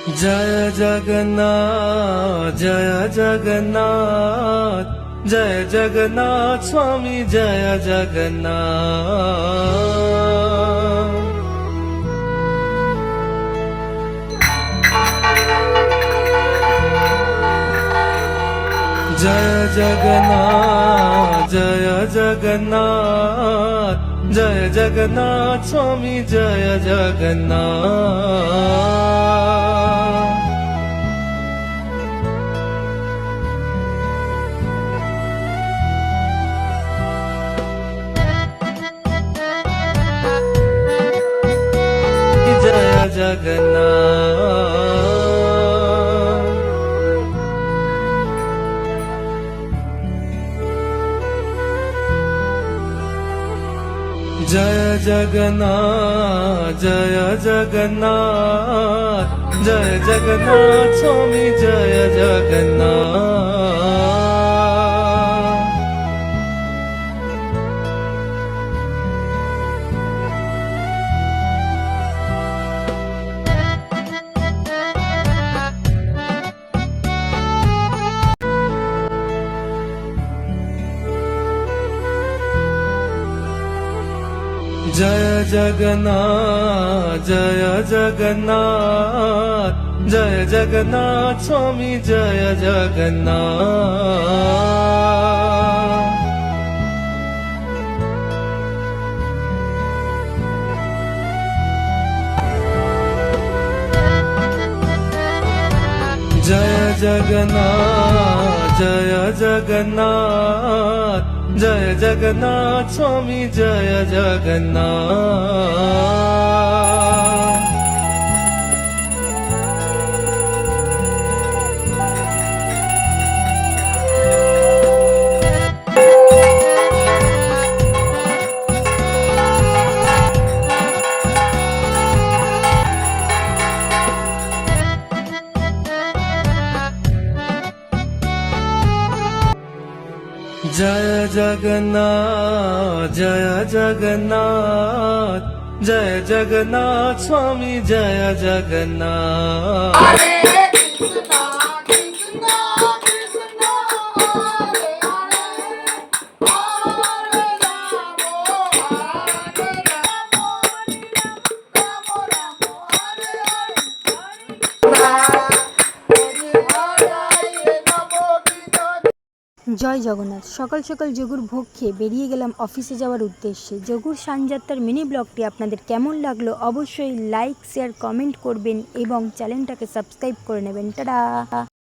जय जगन्नाथ जय जगन्नाथ जय जगन्नाथ स्वामी जय जगन्नाथ। जय जगन्नाथ जय जगन्नाथ जय जगन्नाथ स्वामी जय जगन्नाथ। जय जगन्नाथ जय जगन्नाथ जय जगन्नाथ जय जगन्नाथ स्वामी जय जगन्नाथ। जय जगन्नाथ जय जगन्नाथ जय जगन्नाथ स्वामी जय जगन्नाथ। जय जगन्नाथ जय जगन्नाथ जय जगन्नाथ स्वामी जय जगन्नाथ। जय जगन्नाथ जय जगन्नाथ जय जगन्नाथ स्वामी जय जगन्नाथ। জয় জগন্নাথ। সকাল সকাল যোগুর ভোগ খেয়ে বেরিয়ে গেলাম অফিসে যাওয়ার উদ্দেশ্যে। যোগুর সানযাত্রার মিনি ব্লগটি আপনাদের কেমন লাগলো অবশ্যই লাইক শেয়ার কমেন্ট করবেন এবং চ্যানেলটাকে সাবস্ক্রাইব করে নেবেন। টাটা।